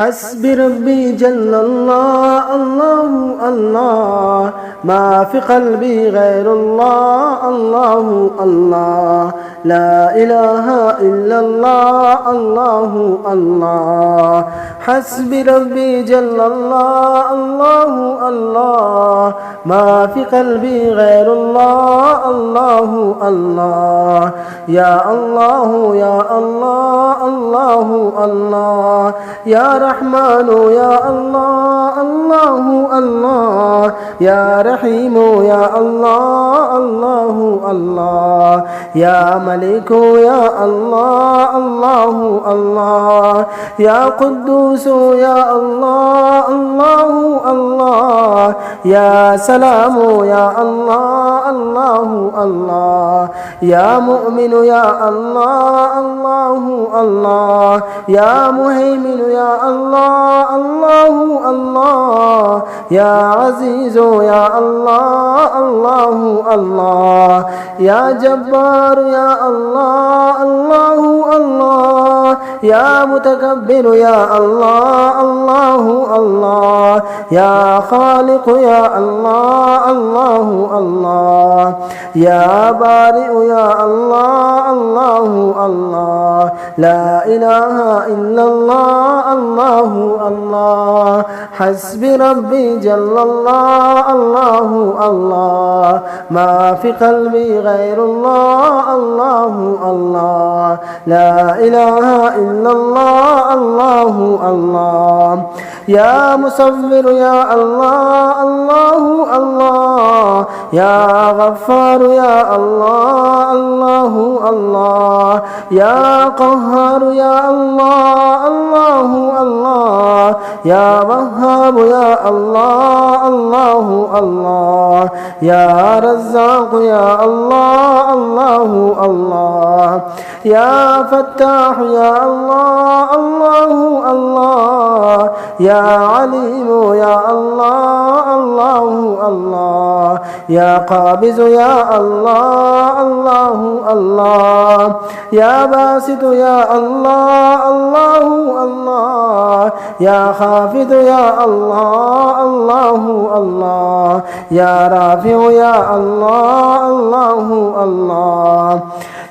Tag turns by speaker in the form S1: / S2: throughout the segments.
S1: حسبي ربي جل الله الله الله، ما في قلبي غير الله الله الله، لا إله إلا الله الله الله. حسبي ربي جل الله الله الله، ما في قلبي غير الله الله الله، يا الله يا الله الله الله، يا رحمن يا الله الله الله، يا رحيم يا الله الله الله، يا ملك يا الله الله الله، يا قدوس يا الله الله الله، يا سلام يا الله الله الله، يا مؤمن يا الله الله الله، يا مهيمن يا الله الله الله، يا عزيز يا الله الله الله، يا جبار يا الله الله الله، يا متكبر يا الله الله الله، يا خالق يا الله الله الله، يا بارئ يا الله الله الله، لا إله إلا الله الله الله. حسبي ربي جل الله الله الله، ما في قلبي غير الله الله الله، لا إله إلا الله الله الله. يا مصور يا الله الله الله، يا غفار يا الله الله الله، يا قهار يا الله الله الله، يا وهاب يا الله الله الله، يا رزاق يا الله الله الله، يا فتاح يا الله الله الله، يا عليم يا الله الله الله، يا قابض يا الله الله الله، يا باسط يا الله الله الله، يا خافض يا الله الله الله، يا رافع يا الله الله الله،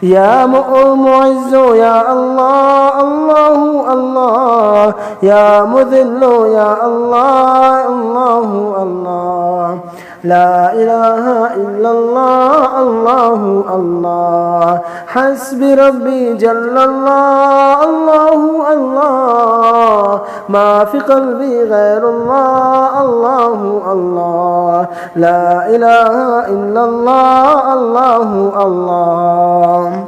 S1: يا معز يا الله الله الله، يا مذل يا الله الله الله، لا إله إلا الله الله الله. حسبي ربي جل الله الله الله، ما في قلبي غير الله الله الله، لا إله إلا الله الله الله.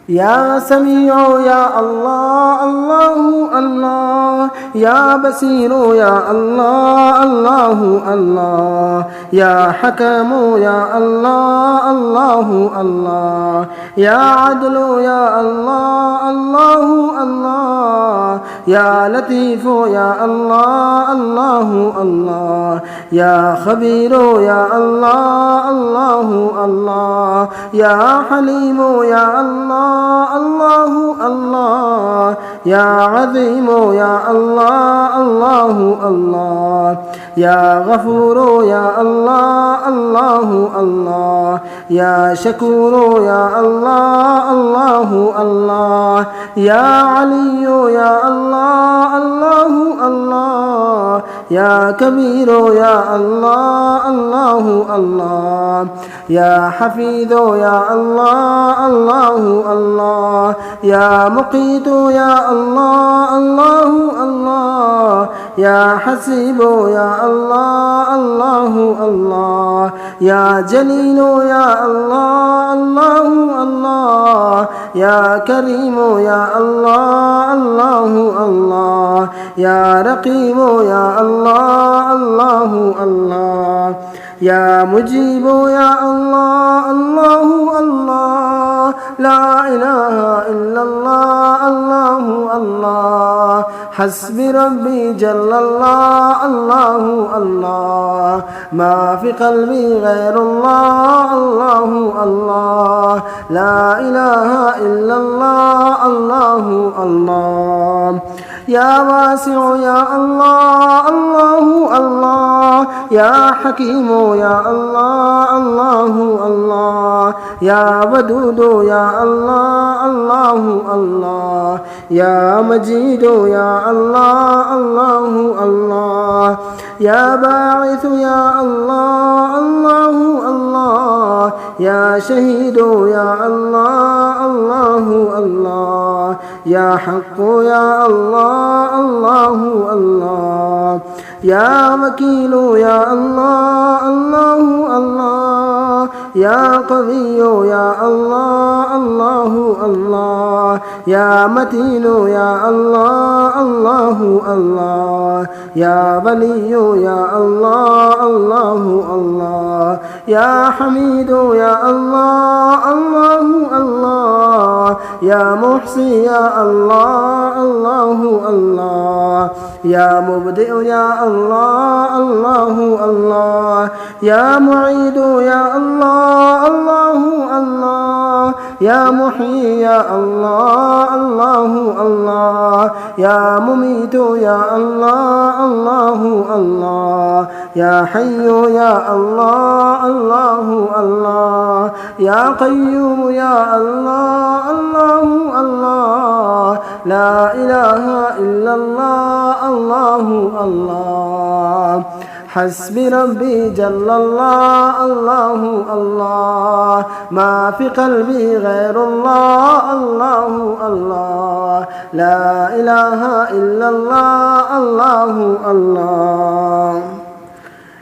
S1: يا سميع يا الله الله الله، يا بصير يا الله الله الله، يا حكم يا الله الله الله، يا عدل يا الله الله الله، يا لطيف يا الله الله الله، يا خبير يا الله الله الله، يا حليم يا الله الله الله، يا عظيم يا الله الله الله، يا غفور يا الله الله الله، يا شكور يا الله الله الله، يا علي يا الله الله الله، يا كبير يا الله الله الله، يا حفيظ يا الله الله الله، يا مقيت يا الله الله الله، يا حسيب يا الله الله الله، يا جليل يا الله الله الله، يا كريم يا الله الله الله، يا رقيب يا الله الله الله، يا مجيب يا الله الله الله، لا إله إلا الله الله الله. حسبي ربي جل الله الله الله، ما في قلبي غير الله الله الله، لا إله إلا الله الله الله. يا واسع يا الله الله الله، يا حكيم يا الله الله الله، يا ودود يا الله الله الله، يا مجيد يا الله الله الله، يا باعث يا الله الله الله، يا شهيد يا الله الله الله، يا حق يا الله الله الله، يا وكيل يا الله الله الله، يا قوي يا الله الله الله، يا متين يا الله الله الله، يا ولي يا الله الله الله، يا حميد يا الله الله الله، يا محصي يا الله الله الله، يا مبدئ يا الله الله الله، يا معيد يا الله الله الله، يا محيي يا الله الله الله، يا مميت يا الله الله الله، يا حي يا الله الله الله، يا قيوم يا الله الله الله، لا إله إلا الله الله الله. حسبي ربي جل الله الله الله، ما في قلبي غير الله الله الله، لا إله إلا الله الله الله.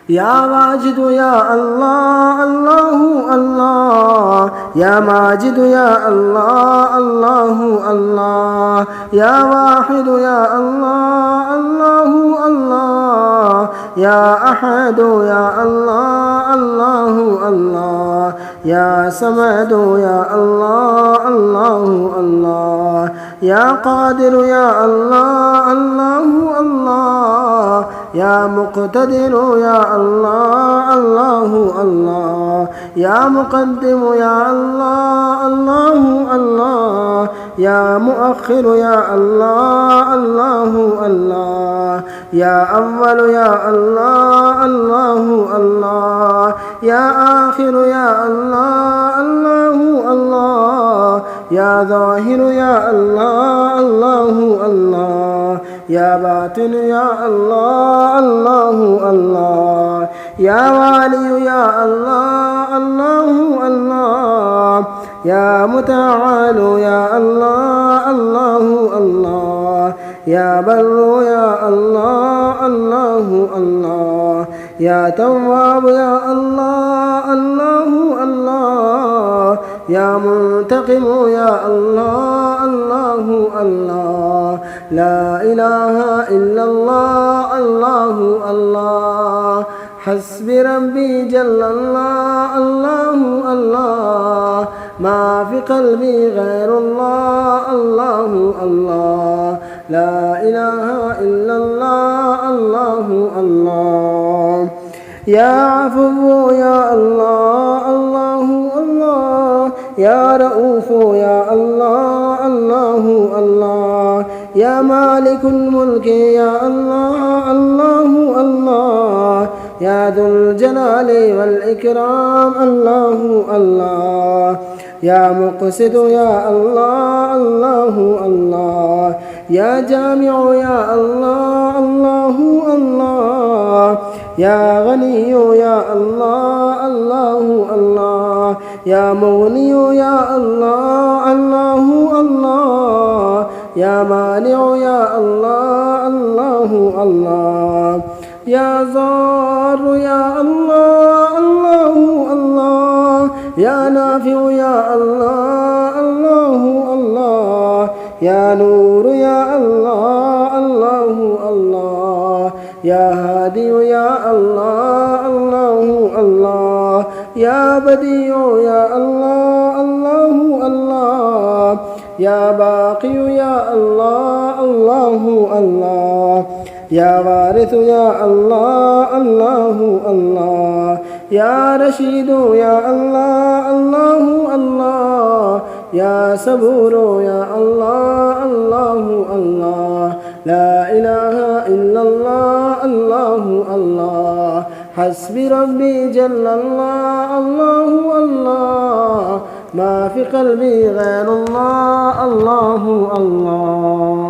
S1: يا واجد يا الله الله الله، يا ماجد يا الله الله الله، يا واحد يا الله الله الله، يا أحد يا الله الله الله، يا سمد يا الله الله الله، يا قادر يا الله الله الله، يا مقتدر يا الله الله الله، يا مقدم يا الله الله الله، يا مؤخر يا الله الله الله، يا أول يا الله الله الله، يا آخر يا الله الله الله، يا ظاهر يا الله الله الله، يا باطن يا الله الله الله، يا والي يا الله الله الله، يا متعال يا الله الله الله، يا بر يا الله الله الله، يا تواب يا الله الله الله، يا منتقم يا الله الله الله، لا إله إلا الله الله الله. حسبي ربي جل الله الله الله، ما في قلبي غير الله الله الله، لا إله إلا الله الله الله. يا عفو يا الله الله الله، يا رؤوف يا الله الله الله، يا مالك الملك يا الله الله الله، يا ذو الجلال والإكرام الله الله، يا مقسط يا الله الله الله، يا جامع يا الله الله الله، يا غني يا الله الله الله، يا مغني يا الله الله الله، يا مانع يا الله الله الله، يا ضار يا الله الله الله، يا نافع يا الله الله الله، يا نور يا الله الله الله، يا هادي يا الله الله الله، يا بديع يا الله الله الله، يا باقي يا الله الله الله، يا وارث يا الله الله الله، يا رشيد يا الله الله الله، يا صبور يا الله الله الله، لا إله إلا الله الله الله حسبي ربي جل الله الله الله ما في قلبي غير الله الله الله.